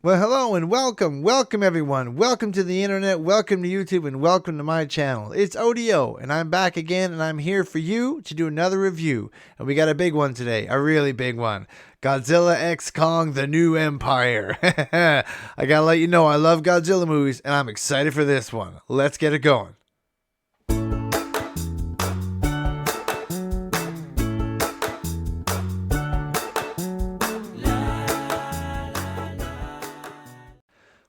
Well, hello and welcome. Welcome, everyone. Welcome to the internet. Welcome to YouTube and welcome to my channel. It's ODO and I'm back again and I'm here for you to do another review. And we got a big one today, a really big one. Godzilla X Kong The New Empire. I gotta let you know I love Godzilla movies and I'm excited for this one. Let's get it going.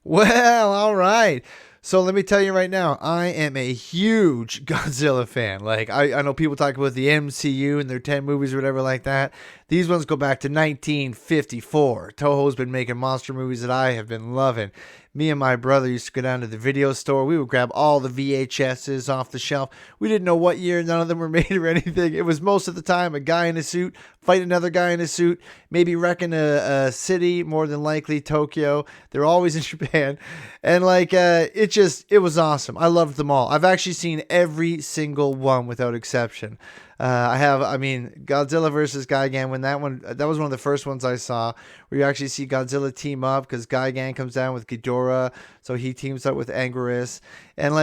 Well, all right. So let me tell you right now, I am a huge Godzilla fan. Like I know people talk about the MCU and their 10 movies or whatever like that. These ones go back to 1954. Toho's been making monster movies that I have been loving. Me and my brother used to go down to the video store. We would grab all the VHSs off the shelf. We didn't know what year none of them were made or anything. It was most of the time a guy in a suit fight another guy in a suit, maybe wrecking a city, more than likely Tokyo. They're always in Japan. And it was awesome. I loved them all. I've actually seen every single one without exception. Godzilla versus Gigan. That was one of the first ones I saw, where you actually see Godzilla team up because Gigan comes down with Ghidorah, so he teams up with Anguirus, and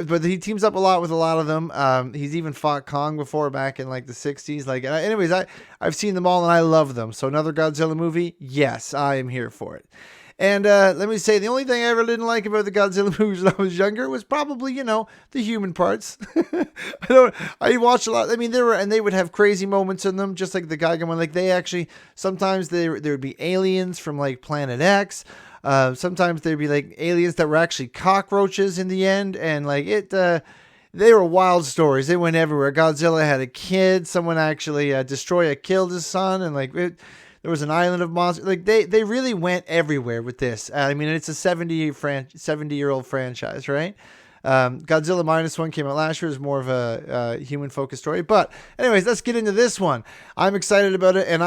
but he teams up a lot with a lot of them. He's even fought Kong before back in like the '60s. I've seen them all and I love them. So another Godzilla movie, yes, I am here for it. And let me say, the only thing I ever didn't like about the Godzilla movies when I was younger was probably, the human parts. I watched a lot. I mean, they would have crazy moments in them, just like the Gigan one. Like sometimes there would be aliens from like Planet X. Sometimes there'd be like aliens that were actually cockroaches in the end, and they were wild stories. They went everywhere. Godzilla had a kid. Someone actually killed his son, and there was an island of monsters. Like they really went everywhere with this. I mean, it's a 70-year-old franchise, right? Godzilla Minus One came out last year. It was more of a human focused story. But anyways, let's get into this one. I'm excited about it, and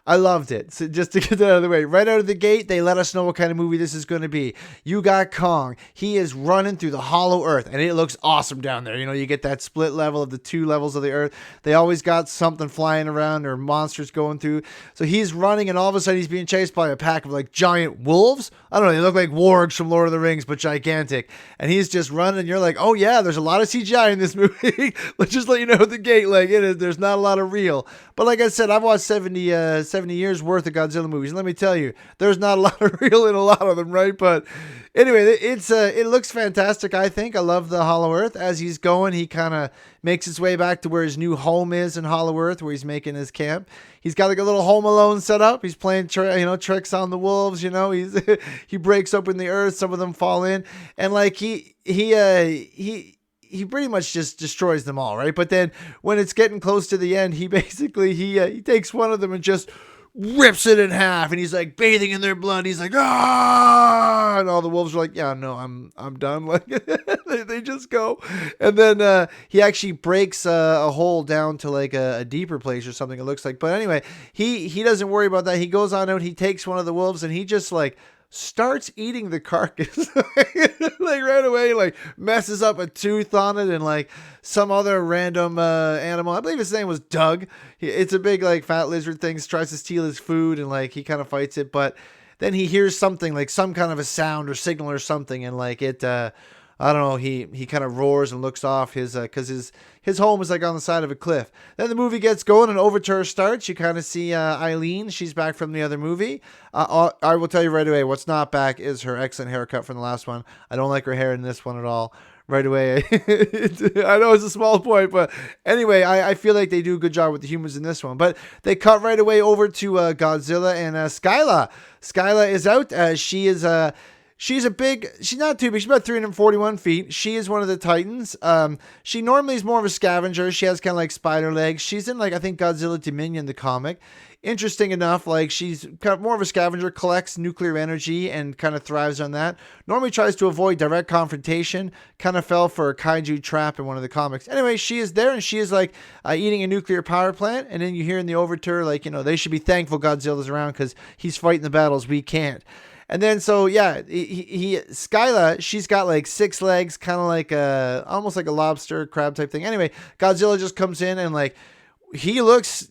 I loved it. So just to get that out of the way, right out of the gate, they let us know what kind of movie this is going to be. You got Kong. He is running through the hollow earth, and it looks awesome down there. You get that split level of the two levels of the earth. They always got something flying around or monsters going through. So he's running, and all of a sudden he's being chased by a pack of like giant wolves. I don't know. They look like wargs from Lord of the Rings, but gigantic. And he's just running, and you're like, oh yeah, there's a lot of CGI in this movie. Let's just let you know at the gate, there's not a lot of real. But like I said, I've watched 70 years worth of Godzilla movies, and let me tell you, there's not a lot of real in a lot of them, right? But anyway, it looks fantastic. I think I love the Hollow Earth. As he's going, he kind of makes his way back to where his new home is in Hollow Earth, where he's making his camp. He's got like a little Home Alone set up. He's playing tricks on the wolves. He breaks open the earth. Some of them fall in, and he pretty much just destroys them all, right? But then when it's getting close to the end, he basically he takes one of them and just rips it in half, and he's like bathing in their blood. He's like, ah, and all the wolves are like, yeah, no, I'm done. Like they just go, and then he actually breaks a hole down to like a deeper place or something. It looks like, but anyway, he doesn't worry about that. He goes on out. He takes one of the wolves, and he just like starts eating the carcass like right away, like messes up a tooth on it, and like some other random animal. I believe his name was Doug. It's a big like fat lizard thing. Tries to steal his food, and like he kind of fights it, but then he hears something like some kind of a sound or signal or something, and like it I don't know, he kind of roars and looks off because his home is like on the side of a cliff. Then the movie gets going and overture starts. You kind of see Eileen. She's back from the other movie. I will tell you right away, what's not back is her excellent haircut from the last one. I don't like her hair in this one at all. Right away. I know it's a small point, but anyway, I feel like they do a good job with the humans in this one. But they cut right away over to Godzilla and Skyla. Skyla is out. She's not too big. She's about 341 feet. She is one of the Titans. She normally is more of a scavenger. She has kind of like spider legs. She's in I think Godzilla Dominion, the comic. Interesting enough, she's kind of more of a scavenger, collects nuclear energy and kind of thrives on that. Normally tries to avoid direct confrontation. Kind of fell for a kaiju trap in one of the comics. Anyway, she is there, and she is eating a nuclear power plant. And then you hear in the overture, they should be thankful Godzilla's around because he's fighting the battles we can't. And then, so yeah, Skyla, she's got like 6 legs, kind of like almost like a lobster crab type thing. Anyway, Godzilla just comes in and he looks,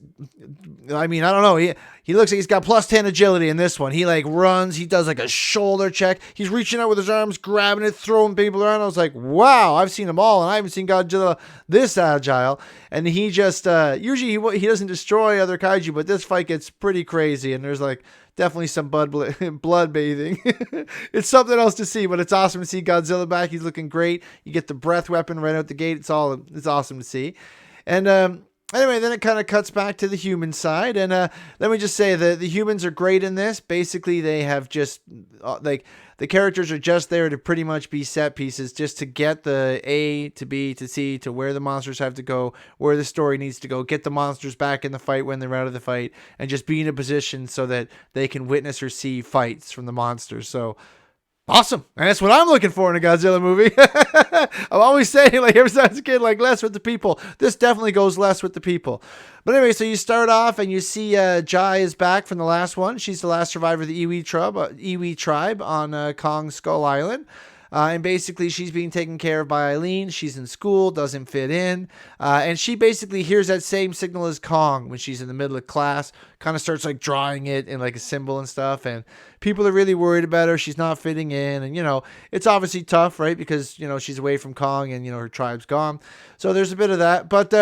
I mean, I don't know. He looks like he's got plus 10 agility in this one. He like runs. He does like a shoulder check. He's reaching out with his arms, grabbing it, throwing people around. I was like, wow, I've seen them all, and I haven't seen Godzilla this agile. And he just, usually he doesn't destroy other kaiju, but this fight gets pretty crazy. And there's like definitely some blood bathing. It's something else to see, but it's awesome to see Godzilla back. He's looking great. You get the breath weapon right out the gate. It's awesome to see. And, anyway, then it kind of cuts back to the human side, and let me just say that the humans are great in this. Basically, they have just like the characters are just there to pretty much be set pieces, just to get the A to B to C to where the monsters have to go, where the story needs to go, get the monsters back in the fight when they're out of the fight, and just be in a position so that they can witness or see fights from the monsters. So. Awesome. And that's what I'm looking for in a Godzilla movie. I'm always saying, like, ever since I was a kid, like, less with the people. This definitely goes less with the people. But anyway, so you start off and you see Jai is back from the last one. She's the last survivor of the Iwi tribe on Kong Skull Island. And basically, she's being taken care of by Eileen. She's in school, doesn't fit in. And she basically hears that same signal as Kong when she's in the middle of class. Kind of starts like drawing it in like a symbol and stuff. And people are really worried about her. She's not fitting in. And, it's obviously tough, right? Because, she's away from Kong and, her tribe's gone. So there's a bit of that. But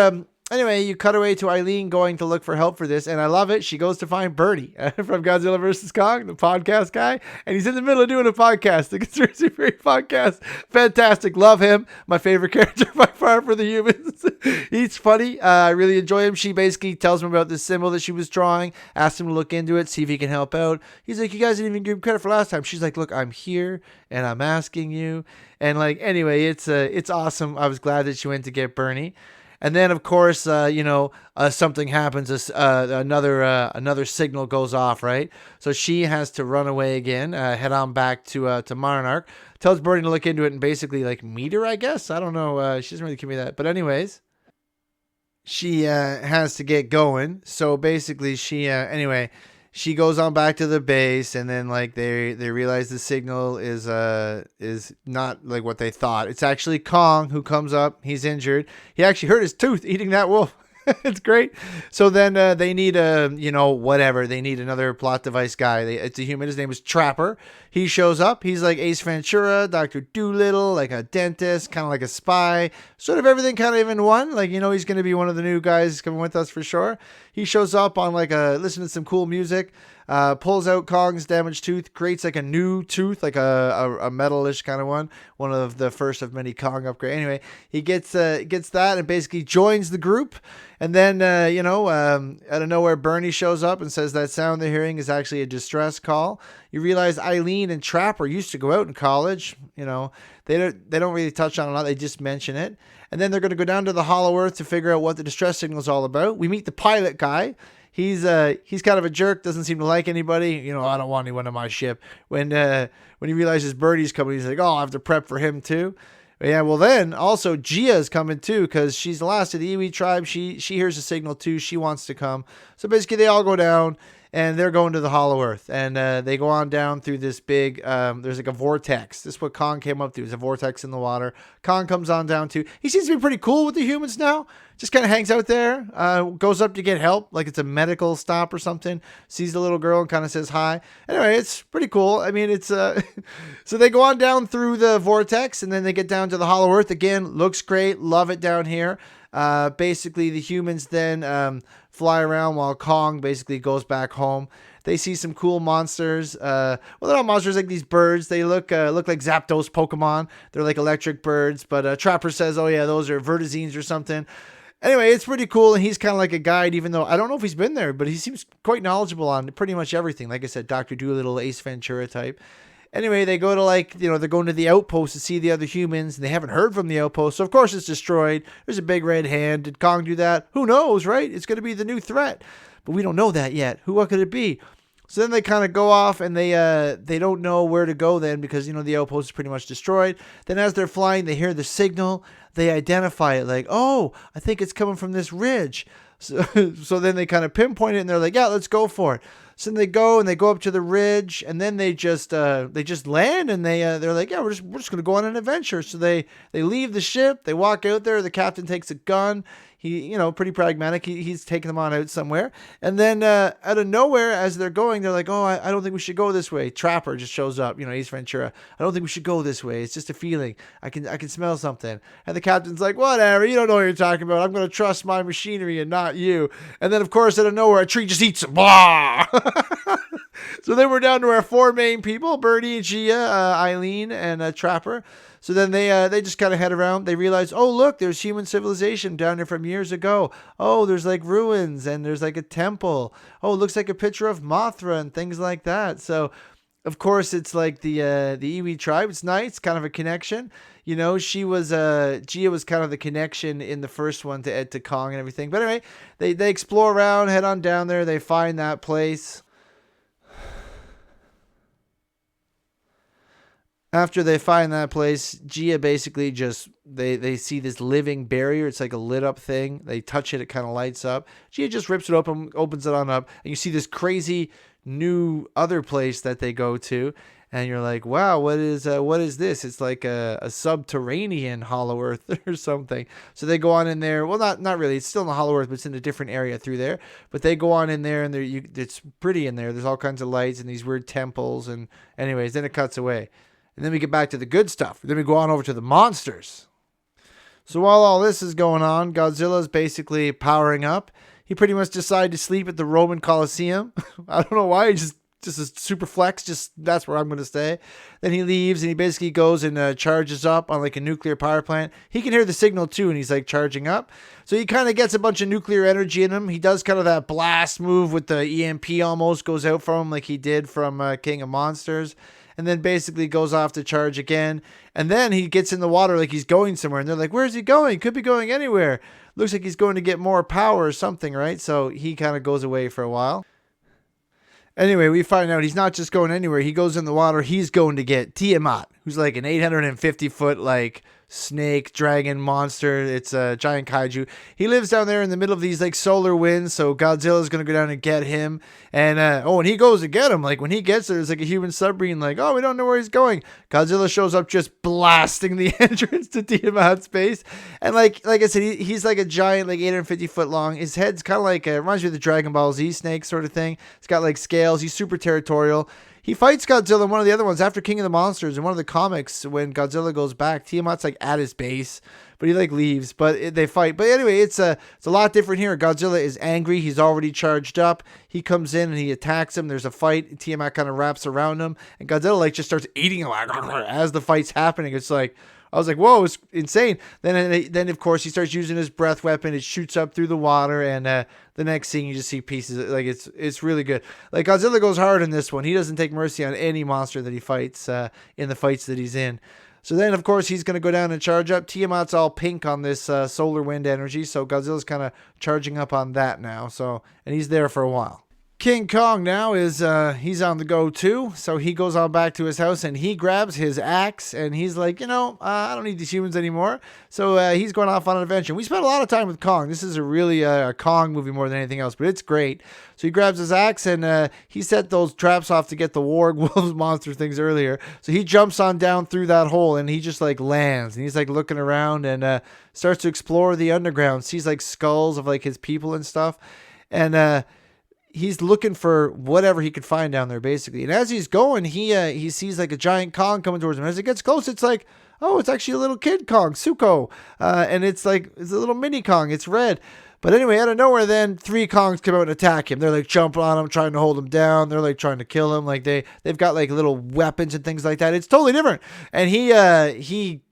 anyway, you cut away to Eileen going to look for help for this, and I love it. She goes to find Bernie from Godzilla vs. Kong, the podcast guy, and he's in the middle of doing a podcast, the Conspiracy Theory podcast. Fantastic. Love him. My favorite character by far for the humans. He's funny. I really enjoy him. She basically tells him about this symbol that she was drawing, asks him to look into it, see if he can help out. He's like, you guys didn't even give him credit for last time. She's like, look, I'm here, and I'm asking you. And like, anyway, it's awesome. I was glad that she went to get Bernie. And then, of course, something happens. Another signal goes off, right? So she has to run away again, head on back to Monarch. Tells Bernie to look into it and basically, like, meet her, I guess. I don't know. She doesn't really give me that. But anyways, she has to get going. So basically, she goes on back to the base, and then like they realize the signal is not like what they thought. It's actually Kong who comes up. He's injured. He actually hurt his tooth eating that wolf. It's great. So then they need whatever. They need another plot device guy. It's a human. His name is Trapper. He shows up. He's like Ace Ventura, Dr. Dolittle, like a dentist, kind of like a spy, sort of everything kind of in one. Like, he's going to be one of the new guys coming with us for sure. He shows up on like listen to some cool music, pulls out Kong's damaged tooth, creates like a new tooth, like a metalish kind of one of the first of many Kong upgrades. Anyway, he gets that and basically joins the group. And then, out of nowhere, Bernie shows up and says that sound they're hearing is actually a distress call. You realize Eileen and Trapper used to go out in college. They don't really touch on it a lot. They just mention it. And then they're going to go down to the Hollow Earth to figure out what the distress signal is all about. We meet the pilot guy. He's kind of a jerk. Doesn't seem to like anybody. I don't want anyone on my ship. When he realizes Bernie's coming, he's like, oh, I have to prep for him too. Yeah, well then, also Gia's coming too, because she's the last of the Iwi tribe. She hears a signal too. She wants to come. So basically they all go down, and they're going to the Hollow Earth. And they go on down through this big, there's like a vortex. This is what Kong came up to. There's a vortex in the water. Kong comes on down too. He seems to be pretty cool with the humans now. Just kind of hangs out there, goes up to get help, like it's a medical stop or something. Sees the little girl and kind of says hi. Anyway, it's pretty cool. I mean, it's so they go on down through the vortex, and then they get down to the Hollow Earth again. Looks great. Love it down here. Basically, the humans then fly around while Kong basically goes back home. They see some cool monsters. Well, they're not monsters, like these birds. They look like Zapdos Pokemon. They're like electric birds. But Trapper says, oh yeah, those are vertizines or something. Anyway, it's pretty cool, and he's kind of like a guide, even though I don't know if he's been there, but he seems quite knowledgeable on pretty much everything. Like I said, Dr. Dolittle, Ace Ventura type. Anyway, they go to they're going to the outpost to see the other humans, and they haven't heard from the outpost, so of course it's destroyed. There's a big red hand. Did Kong do that? Who knows, right? It's going to be the new threat, but we don't know that yet. What could it be? So then they kind of go off, and they don't know where to go then, because the outpost is pretty much destroyed. Then as they're flying, they hear the signal. They identify it like, oh, I think it's coming from this ridge. So then they kind of pinpoint it, and they're like, yeah, let's go for it. So then they go up to the ridge, and then they just land, and they're like, yeah, we're just gonna go on an adventure. So they leave the ship, they walk out there. The captain takes a gun. He, pretty pragmatic. He's taking them on out somewhere. And then out of nowhere, as they're going, they're like, oh, I don't think we should go this way. Trapper just shows up, Ace Ventura. I don't think we should go this way. It's just a feeling. I can smell something. And the captain's like, whatever, you don't know what you're talking about. I'm going to trust my machinery and not you. And then, of course, out of nowhere, a tree just eats him. Blah! So then we're down to our four main people, Birdie, Gia, Eileen, and Trapper. So then they just kind of head around. They realize, oh, look, there's human civilization down there from years ago. Oh, there's like ruins, and there's like a temple. Oh, it looks like a picture of Mothra and things like that. So, of course, it's like the Iwi tribe. It's nice, kind of a connection. She was Gia was kind of the connection in the first one to Kong and everything. But anyway, they explore around, head on down there. They find that place. After they find that place, Gia basically just, they see this living barrier. It's like a lit up thing. They touch it, it kind of lights up. Gia just rips it open, opens it on up, and you see this crazy new other place that they go to. And you're like, wow, what is this? It's like a subterranean Hollow Earth or something. So they go on in there. Well, not really. It's still in the Hollow Earth, but it's in a different area through there. But they go on in there, and it's pretty in there. There's all kinds of lights and these weird temples. And anyways, then it cuts away. And then we get back to the good stuff. Then we go on over to the monsters. So while all this is going on, Godzilla's basically powering up. He pretty much decided to sleep at the Roman Colosseum. I don't know why. He just a super flex. Just that's where I'm going to stay. Then he leaves and he basically goes and charges up on like a nuclear power plant. He can hear the signal too, and he's like charging up. So he kind of gets a bunch of nuclear energy in him. He does kind of that blast move with the EMP almost goes out from him like he did from King of Monsters. And then basically goes off to charge again. And then he gets in the water like he's going somewhere. And they're like, where's he going? Could be going anywhere. Looks like he's going to get more power or something, right? So he kind of goes away for a while. Anyway, we find out he's not just going anywhere. He goes in the water. He's going to get Tiamat, who's like an 850-foot like snake dragon monster. It's a giant kaiju. He lives down there in the middle of these like solar winds. So Godzilla's going to go down and get him. And and he goes to get him. Like when he gets there, there's like a human submarine. Like, oh, we don't know where he's going. Godzilla shows up just blasting the entrance to Tiamat's base. And like I said, he's like a giant, like 850-foot long. His head's kind of like reminds me of the Dragon Ball Z snake sort of thing. It's got like scales. He's super territorial. He fights Godzilla in one of the other ones after King of the Monsters. In one of the comics, when Godzilla goes back, Tiamat's like at his base, but he like leaves. But they fight. But anyway, it's a lot different here. Godzilla is angry. He's already charged up. He comes in and he attacks him. There's a fight. Tiamat kind of wraps around him, and Godzilla like just starts eating him as the fight's happening. It's like, I was like, whoa, it's insane. Then of course, he starts using his breath weapon. It shoots up through the water, and the next scene, you just see pieces. Like, it's really good. Like, Godzilla goes hard in this one. He doesn't take mercy on any monster that he fights in the fights that he's in. So then, of course, he's going to go down and charge up. Tiamat's all pink on this solar wind energy, so Godzilla's kind of charging up on that now. So, and he's there for a while. King Kong now is he's on the go too, so he goes on back to his house and he grabs his axe and he's like, I don't need these humans anymore. So he's going off on an adventure. We spent a lot of time with Kong. This is a really a Kong movie more than anything else, but it's great. So he grabs his axe and he set those traps off to get the warg wolves monster things earlier. So he jumps on down through that hole and he just like lands and he's like looking around and starts to explore the underground. Sees like skulls of like his people and stuff, and he's looking for whatever he could find down there, basically. And as he's going, he sees like a giant Kong coming towards him. As it gets close, it's like, oh, it's actually a little kid Kong, Suko. And it's a little mini Kong. It's red. But anyway, out of nowhere, then 3 Kongs come out and attack him. They're like jumping on him, trying to hold him down. They're like trying to kill him. Like they've got like little weapons and things like that. It's totally different. And he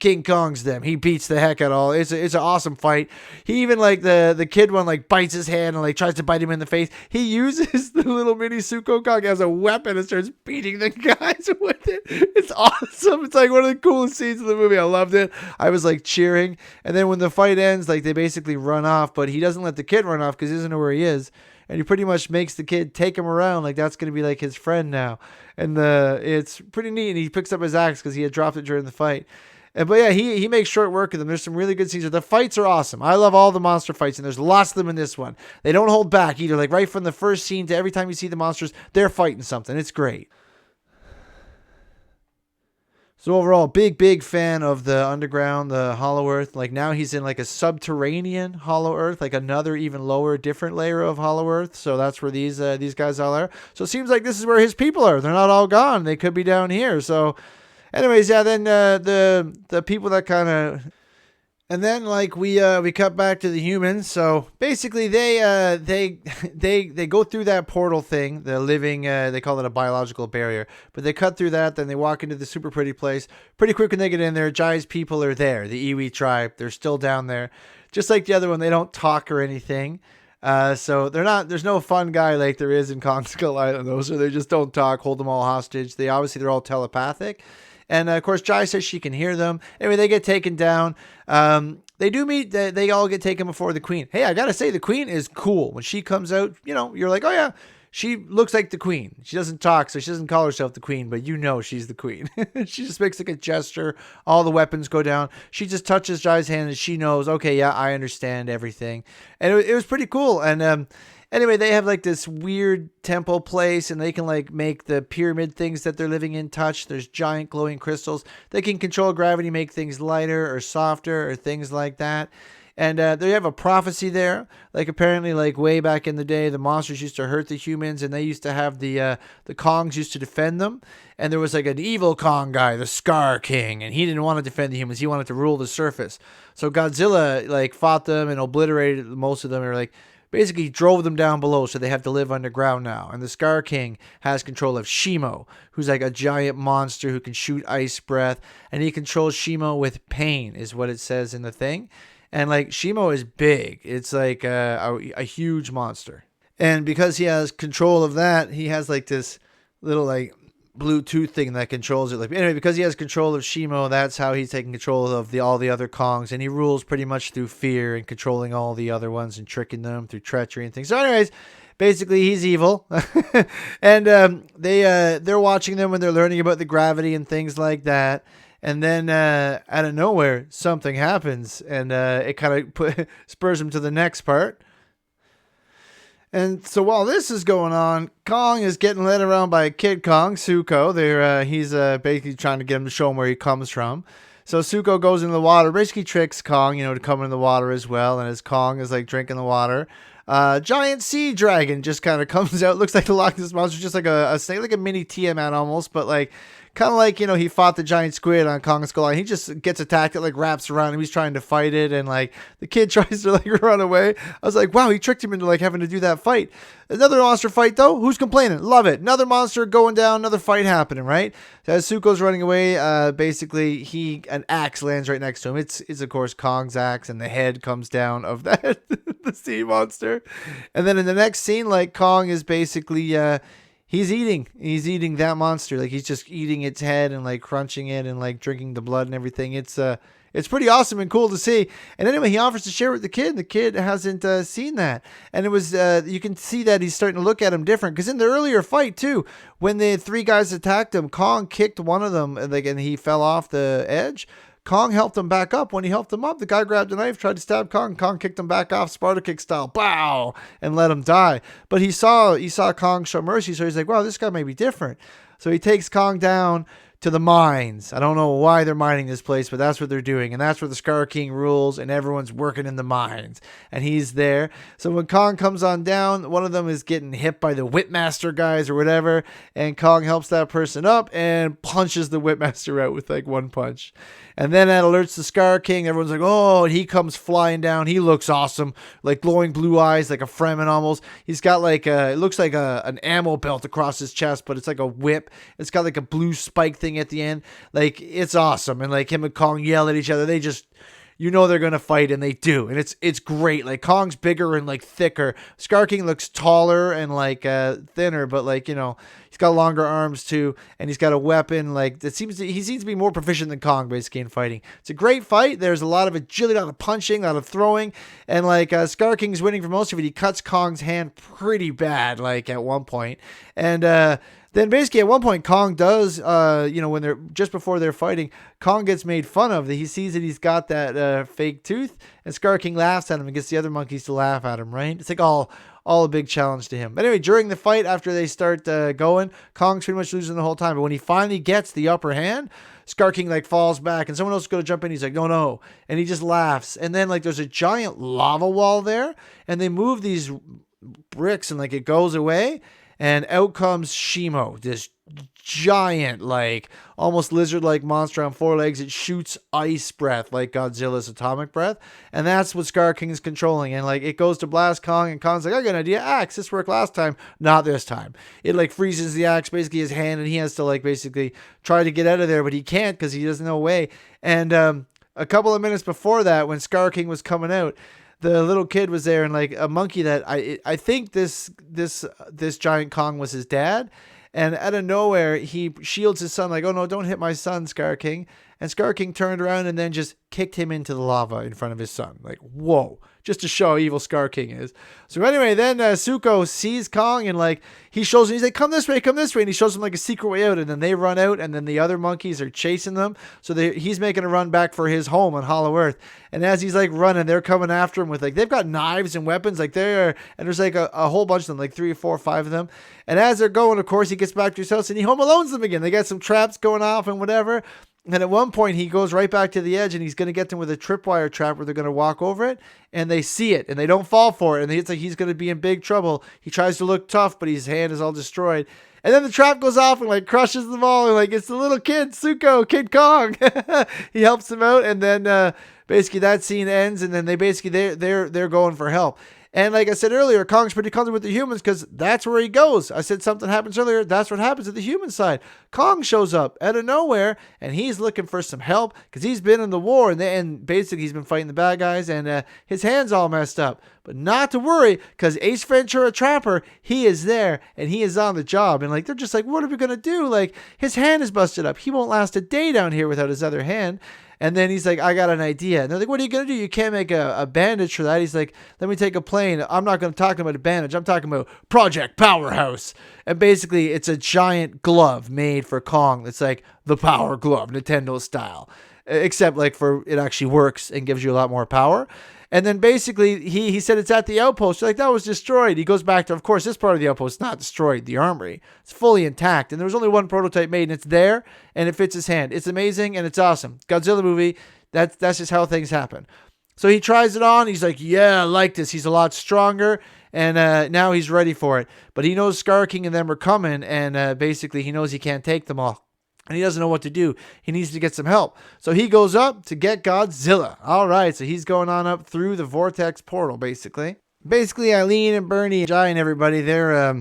King Kongs them. He beats the heck out of all. It's an awesome fight. He even like the kid one like bites his hand and like tries to bite him in the face. He uses the little mini Suko Kong as a weapon and starts beating the guys with it. It's awesome. It's like one of the coolest scenes of the movie. I loved it. I was like cheering. And then when the fight ends, like they basically run off, but he doesn't let the kid run off because he doesn't know where he is, and he pretty much makes the kid take him around like that's going to be like his friend now. And it's pretty neat. And he picks up his axe because he had dropped it during the fight, But yeah, he makes short work of them. There's some really good scenes. The fights are awesome. I love all the monster fights, and there's lots of them in this one. They don't hold back either. Like right from the first scene to every time you see the monsters, they're fighting something. It's great. So overall, big fan of the underground, the Hollow Earth. Like now he's in like a subterranean Hollow Earth, like another even lower, different layer of Hollow Earth. So that's where these guys all are. So it seems like this is where his people are. They're not all gone. They could be down here. So, anyways, yeah. Then the people that kind of and then like we cut back to the humans. So basically they go through that portal thing, the living they call it a biological barrier. But they cut through that, then they walk into the super pretty place. Pretty quick when they get in there, Jai's people are there. The Iwi tribe, they're still down there. Just like the other one, they don't talk or anything. So there's no fun guy like there is in Kong Skull Island. Those are they just don't talk, hold them all hostage. They're all telepathic. And of course, Jai says she can hear them. Anyway, they get taken down. They do meet. They all get taken before the queen. Hey, I gotta say, the queen is cool. When she comes out, you're like, oh yeah, she looks like the queen. She doesn't talk, so she doesn't call herself the queen, but she's the queen. She just makes like a gesture. All the weapons go down. She just touches Jai's hand, and she knows, okay, yeah, I understand everything. And it was pretty cool. And anyway, they have like this weird temple place, and they can like make the pyramid things that they're living in touch. There's giant glowing crystals. They can control gravity, make things lighter or softer or things like that. And they have a prophecy there. Like apparently, like way back in the day, the monsters used to hurt the humans, and they used to have the Kongs used to defend them. And there was like an evil Kong guy, the Scar King, and he didn't want to defend the humans. He wanted to rule the surface. So Godzilla like fought them and obliterated most of them. Or like basically drove them down below, so they have to live underground now. And the Scar King has control of Shimo, who's like a giant monster who can shoot ice breath, and he controls Shimo with pain, is what it says in the thing. And like Shimo is big. It's like a huge monster. And because he has control of that, he has like this little like Bluetooth thing that controls it. Like anyway, because he has control of Shimo, that's how he's taking control of all the other Kongs, and he rules pretty much through fear and controlling all the other ones and tricking them through treachery and things. So, anyways, basically he's evil, and they're watching them when they're learning about the gravity and things like that. And then out of nowhere, something happens, and it kind of spurs him to the next part. And so while this is going on, Kong is getting led around by Kid Kong, Suko. He's basically trying to get him to show him where he comes from. So Suko goes into the water, basically tricks Kong, to come in the water as well. And as Kong is like drinking the water, giant sea dragon just kind of comes out. Looks like the Loch Ness Monster, just like a snake, like a mini Tiamat almost, but like kind of like, he fought the giant squid on Kong Skull Island. He just gets attacked. It like wraps around him. He's trying to fight it. And like the kid tries to like run away. I was like, wow, he tricked him into like having to do that fight. Another monster fight though. Who's complaining? Love it. Another monster going down. Another fight happening, right? So as Suko's running away, basically an axe lands right next to him. It's of course Kong's axe, and the head comes down of that, the sea monster. And then in the next scene, like Kong is basically, He's eating that monster. Like he's just eating its head and like crunching it and like drinking the blood and everything. It's pretty awesome and cool to see. And anyway, he offers to share with the kid. And the kid hasn't seen that. And it was, you can see that he's starting to look at him different. Because in the earlier fight too, when the three guys attacked him, Kong kicked one of them and he fell off the edge. Kong helped him back up. When he helped him up, the guy grabbed a knife, tried to stab Kong. Kong kicked him back off, Sparta kick style, bow, and let him die. But he saw Kong show mercy, so he's like, wow, this guy may be different. So he takes Kong down to the mines. I don't know why they're mining this place, but that's what they're doing. And that's where the Scar King rules, and everyone's working in the mines. And he's there. So when Kong comes on down, one of them is getting hit by the Whipmaster guys or whatever. And Kong helps that person up and punches the Whipmaster out with like one punch. And then that alerts the Scar King. Everyone's like, oh, and he comes flying down. He looks awesome. Like glowing blue eyes, like a Fremen almost. He's got like it looks like an ammo belt across his chest, but it's like a whip. It's got like a blue spike thing at the end. Like, it's awesome. And like him and Kong yell at each other. They just you know they're gonna fight, and they do, and it's great. Like Kong's bigger and like thicker. Scar King looks taller and like thinner, but like he's got longer arms too, and he's got a weapon like that he seems to be more proficient than Kong basically in fighting. It's a great fight. There's a lot of agility, a lot of punching, a lot of throwing, and like Scar King's winning for most of it. He cuts Kong's hand pretty bad, like at one point, and then basically at one point Kong does, when they're just before they're fighting, Kong gets made fun of. He sees that he's got that fake tooth, and Scar King laughs at him and gets the other monkeys to laugh at him. Right? It's like all a big challenge to him. But anyway, during the fight, after they start going, Kong's pretty much losing the whole time. But when he finally gets the upper hand, Scar King like falls back, and someone else is going to jump in. He's like, no, and he just laughs. And then like there's a giant lava wall there, and they move these bricks, and like it goes away. And out comes Shimo, this giant, like almost lizard-like monster on four legs. It shoots ice breath like Godzilla's atomic breath, and that's what Scar King is controlling. And like it goes to blast Kong, and Kong's like, "I got an idea, axe. This worked last time, not this time." It like freezes the axe, basically his hand, and he has to like basically try to get out of there, but he can't because he doesn't know a way. And a couple of minutes before that, when Scar King was coming out, the little kid was there, and like a monkey that I think this giant Kong was his dad, and out of nowhere he shields his son like, "Oh no, don't hit my son, Scar King." And Scar King turned around and then just kicked him into the lava in front of his son. Like, whoa, just to show how evil Scar King is. So anyway, then Zuko sees Kong, and like he shows him, he's like, come this way, and he shows him like a secret way out, and then they run out, and then the other monkeys are chasing them. So he's making a run back for his home on Hollow Earth. And as he's like running, they're coming after him with like, they've got knives and weapons, like and there's like a whole bunch of them, like 3 or 4 or 5 of them. And as they're going, of course, he gets back to his house and he home alones them again. They got some traps going off and whatever. And at one point, he goes right back to the edge, and he's going to get them with a tripwire trap where they're going to walk over it, and they see it, and they don't fall for it, and it's like he's going to be in big trouble. He tries to look tough, but his hand is all destroyed. And then the trap goes off and like crushes them all, and like it's the little kid, Zuko, Kid Kong. He helps them out, and then basically that scene ends, and then they're going for help. And like I said earlier, Kong's pretty comfortable with the humans because that's where he goes. I said something happens earlier. That's what happens at the human side. Kong shows up out of nowhere, and he's looking for some help because he's been in the war, and basically he's been fighting the bad guys, and his hand's all messed up. But not to worry, because Ace Ventura Trapper, he is there, and he is on the job. And like they're just like, what are we going to do? Like his hand is busted up. He won't last a day down here without his other hand. And then he's like, I got an idea. And they're like, what are you going to do? You can't make a bandage for that. He's like, let me take a plane. I'm not going to talk about a bandage. I'm talking about Project Powerhouse. And basically, it's a giant glove made for Kong. It's like the Power Glove, Nintendo style. Except like it actually works and gives you a lot more power. And then basically, he said it's at the outpost. Like, that was destroyed. He goes back to, of course, this part of the outpost is not destroyed, the armory. It's fully intact. And there was only one prototype made, and it's there, and it fits his hand. It's amazing, and it's awesome. Godzilla movie, that's just how things happen. So he tries it on. He's like, yeah, I like this. He's a lot stronger, and now he's ready for it. But he knows Scar King and them are coming, and basically he knows he can't take them all. And he doesn't know what to do. He needs to get some help. So he goes up to get Godzilla. All right, so he's going on up through the vortex portal, basically. Basically, Eileen and Bernie and Jai and everybody, they're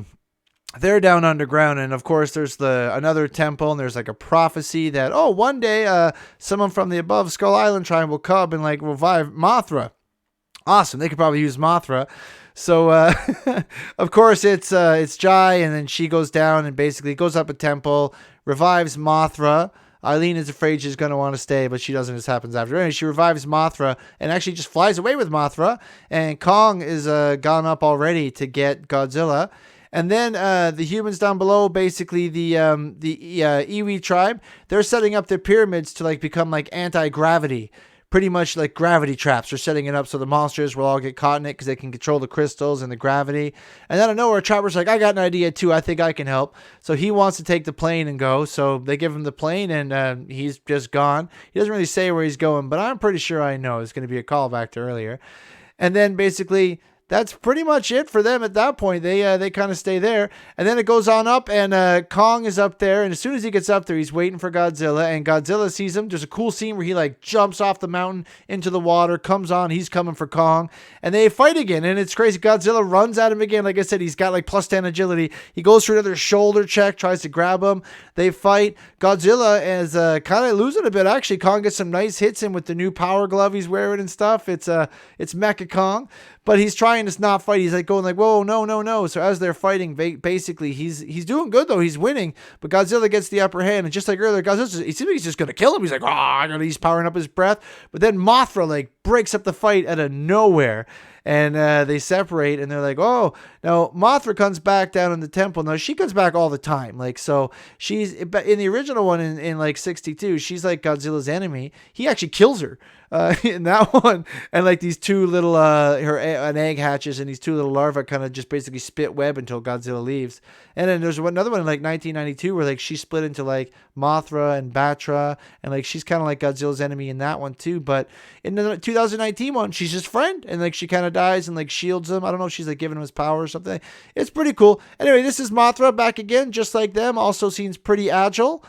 down underground. And, of course, there's another temple, and there's, like, a prophecy that, one day someone from the above Skull Island tribe will come and, like, revive Mothra. Awesome. They could probably use Mothra. So, of course, it's Jai, and then she goes down and basically goes up a temple, revives Mothra. Eileen is afraid she's going to want to stay, but she doesn't. This happens after. Anyway, she revives Mothra and actually just flies away with Mothra. And Kong is gone up already to get Godzilla. And then the humans down below, basically the Iwi tribe, they're setting up their pyramids to like become like anti-gravity. Pretty much like gravity traps. They're setting it up so the monsters will all get caught in it because they can control the crystals and the gravity. And out of nowhere, Trapper's like, I got an idea too. I think I can help. So he wants to take the plane and go. So they give him the plane, and he's just gone. He doesn't really say where he's going, but I'm pretty sure I know. It's going to be a callback to earlier. And then basically that's pretty much it for them at that point. They kind of stay there, and then it goes on up, and Kong is up there, and as soon as he gets up there, he's waiting for Godzilla, and Godzilla sees him. There's a cool scene where he like jumps off the mountain into the water, comes on, he's coming for Kong, and they fight again, and it's crazy. Godzilla runs at him again. Like I said, he's got like plus 10 agility. He goes for another shoulder check, tries to grab him. They fight. Godzilla is kind of losing a bit. Actually, Kong gets some nice hits in with the new power glove he's wearing and stuff. It's Mecha Kong. But he's trying to not fight. He's like going like, whoa, no, no, no. So as they're fighting, basically he's doing good though. He's winning, but Godzilla gets the upper hand. And just like earlier, Godzilla, he seems like he's just gonna kill him. He's like, he's powering up his breath. But then Mothra like breaks up the fight out of nowhere. And they separate, and they're like, oh, now Mothra comes back down in the temple. Now she comes back all the time. Like, so she's in the original one in like 62, she's like Godzilla's enemy. He actually kills her in that one. And like these two little, an egg hatches, and these two little larvae kind of just basically spit web until Godzilla leaves. And then there's another one in like 1992 where like she split into like Mothra and Batra, and like she's kind of like Godzilla's enemy in that one too. But in the 2019 one, she's his friend, and like she kind of dies and like shields him. I don't know if she's like giving him his power or something. It's pretty cool. Anyway, this is Mothra back again, just like them. Also seems pretty agile.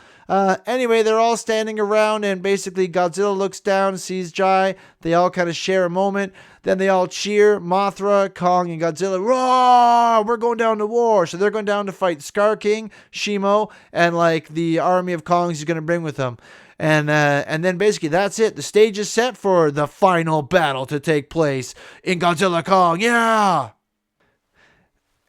Anyway, they're all standing around, and basically Godzilla looks down, sees Jai. They all kind of share a moment. Then they all cheer. Mothra, Kong, and Godzilla, roar! We're going down to war. So they're going down to fight Scar King, Shimo, and like the army of Kongs he's going to bring with them. And then basically that's it. The stage is set for the final battle to take place in Godzilla Kong. Yeah!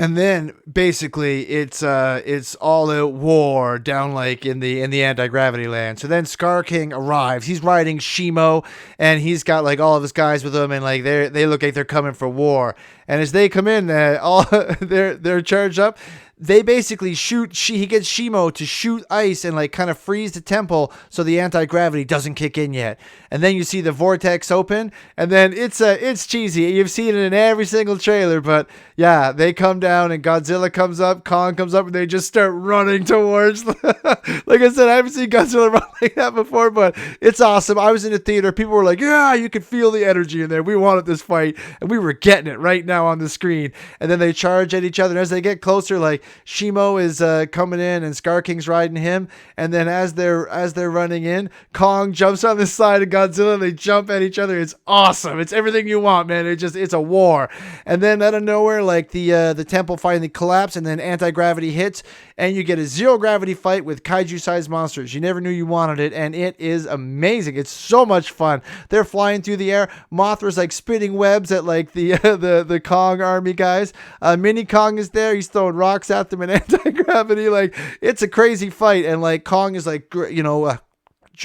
And then basically it's all out war down like in the anti-gravity land. So then Scar King arrives. He's riding Shimo, and he's got like all of his guys with him, and like they look like they're coming for war. And as they come in, all they're charged up. They basically shoot. He gets Shimo to shoot ice and like kind of freeze the temple so the anti-gravity doesn't kick in yet. And then you see the vortex open, and then it's cheesy. You've seen it in every single trailer, but yeah, they come down and Godzilla comes up, Kong comes up, and they just start running towards. Like I said, I haven't seen Godzilla run like that before, but it's awesome. I was in the theater. People were like, "Yeah, you could feel the energy in there. We wanted this fight, and we were getting it right now on the screen." And then they charge at each other, and as they get closer, like Shimo is coming in, and Scar King's riding him. And then as they're running in, Kong jumps on the side of Godzilla, and they jump at each other. It's awesome. It's everything you want, man. It's a war. And then out of nowhere, like the temple finally collapses, and then anti-gravity hits, and you get a zero gravity fight with kaiju-sized monsters. You never knew you wanted it, and it is amazing. It's so much fun. They're flying through the air. Mothra's like spitting webs at like the Kong army guys. Mini Kong is there. He's throwing rocks at them in anti-gravity. Like, it's a crazy fight, and like Kong is like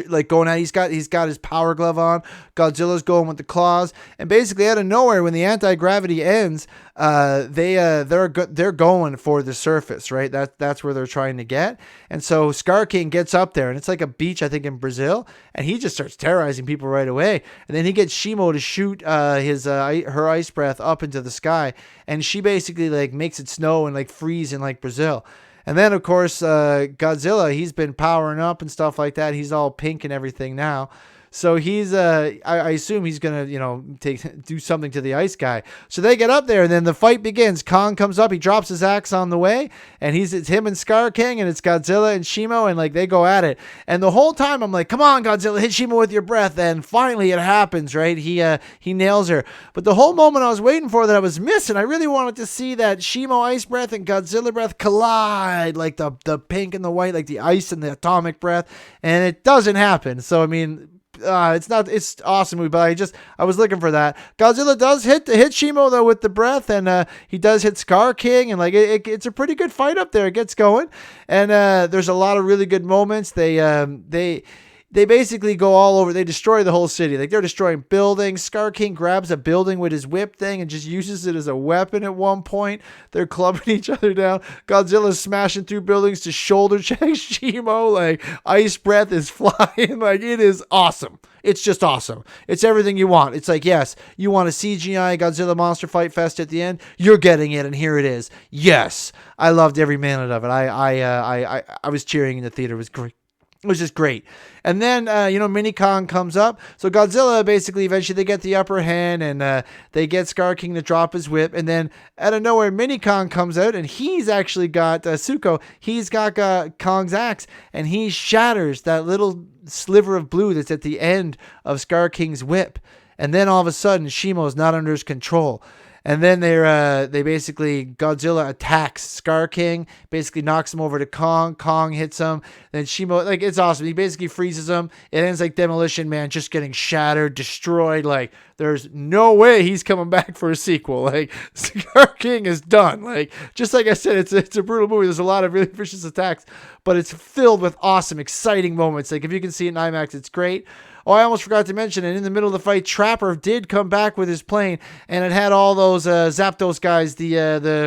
like going out. He's got his power glove on. Godzilla's going with the claws, and basically out of nowhere, when the anti-gravity ends, they're going for the surface, right? That's where they're trying to get. And so Scar King gets up there, and it's like a beach, I think, in Brazil, and he just starts terrorizing people right away. And then he gets Shimo to shoot her ice breath up into the sky, and she basically like makes it snow and like freeze in like Brazil. And then, of course, Godzilla, he's been powering up and stuff like that. He's all pink and everything now. So he's, I assume he's going to, do something to the ice guy. So they get up there, and then the fight begins. Kong comes up. He drops his axe on the way, and it's him and Scar King, and it's Godzilla and Shimo, and like they go at it. And the whole time I'm like, come on, Godzilla, hit Shimo with your breath. And finally it happens, right? He nails her. But the whole moment I was waiting for that I was missing, I really wanted to see that Shimo ice breath and Godzilla breath collide, like the pink and the white, like the ice and the atomic breath. And it doesn't happen. So, I mean, it's awesome, but I was looking for that. Godzilla does hit Shimo though with the breath, and he does hit Scar King, and like it's a pretty good fight up there. It gets going, and there's a lot of really good moments. They basically go all over. They destroy the whole city. Like, they're destroying buildings. Scar King grabs a building with his whip thing and just uses it as a weapon at one point. They're clubbing each other down. Godzilla's smashing through buildings to shoulder check Shimo. Like, ice breath is flying. Like, it is awesome. It's just awesome. It's everything you want. It's like, yes, you want a CGI Godzilla Monster Fight Fest at the end? You're getting it, and here it is. Yes. I loved every minute of it. I was cheering in the theater. It was great. It was just great. And then, Mini Kong comes up. So Godzilla, basically, eventually they get the upper hand, and they get Scar King to drop his whip. And then out of nowhere, Mini Kong comes out, and he's actually got Suko. He's got Kong's axe, and he shatters that little sliver of blue that's at the end of Scar King's whip. And then all of a sudden, Shimo's not under his control. And then they basically, Godzilla attacks Scar King, basically knocks him over to Kong. Kong hits him. Then Shimo, like, it's awesome. He basically freezes him. It ends like Demolition Man, just getting shattered, destroyed. Like, there's no way he's coming back for a sequel. Like, Scar King is done. Like, just like I said, it's a brutal movie. There's a lot of really vicious attacks, but it's filled with awesome, exciting moments. Like, if you can see it in IMAX, it's great. Oh, I almost forgot to mention it. In the middle of the fight, Trapper did come back with his plane, and it had all those Zapdos guys, the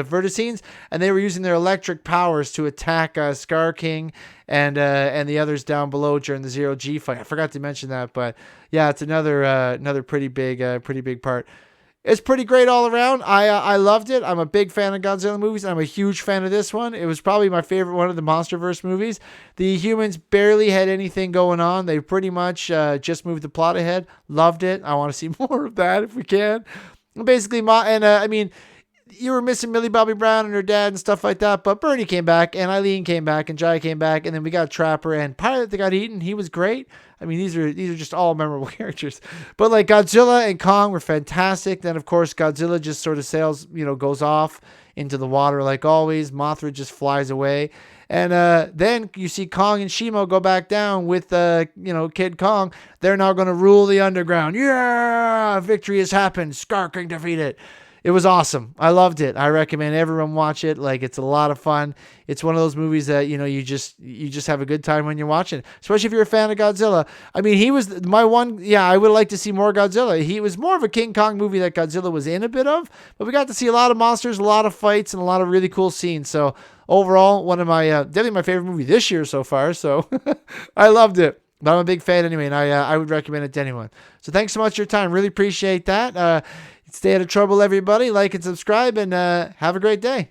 Verticines, and they were using their electric powers to attack Scar King and the others down below during the Zero G fight. I forgot to mention that, but yeah, it's another pretty big part. It's pretty great all around. I loved it. I'm a big fan of Godzilla movies. I'm a huge fan of this one. It was probably my favorite one of the MonsterVerse movies. The humans barely had anything going on. They pretty much just moved the plot ahead. Loved it. I want to see more of that if we can. Basically, you were missing Millie Bobby Brown and her dad and stuff like that, but Bernie came back, and Eileen came back, and Jai came back, and then we got Trapper and Pilot that got eaten. He was great. I mean, these are just all memorable characters. But like Godzilla and Kong were fantastic. Then of course Godzilla just sort of goes off into the water like always. Mothra just flies away. And then you see Kong and Shimo go back down with Kid Kong. They're now going to rule the underground. Yeah, victory has happened. Scar King defeated. It was awesome. I loved it. I recommend everyone watch it. Like, it's a lot of fun. It's one of those movies that, you just have a good time when you're watching, especially if you're a fan of Godzilla. I mean, he was my one. Yeah, I would like to see more Godzilla. He was more of a King Kong movie that Godzilla was in a bit of, but we got to see a lot of monsters, a lot of fights, and a lot of really cool scenes. So overall, one of my, definitely my favorite movie this year so far. So I loved it. But I'm a big fan anyway, and I would recommend it to anyone. So thanks so much for your time. Really appreciate that. Stay out of trouble, everybody. Like and subscribe, and have a great day.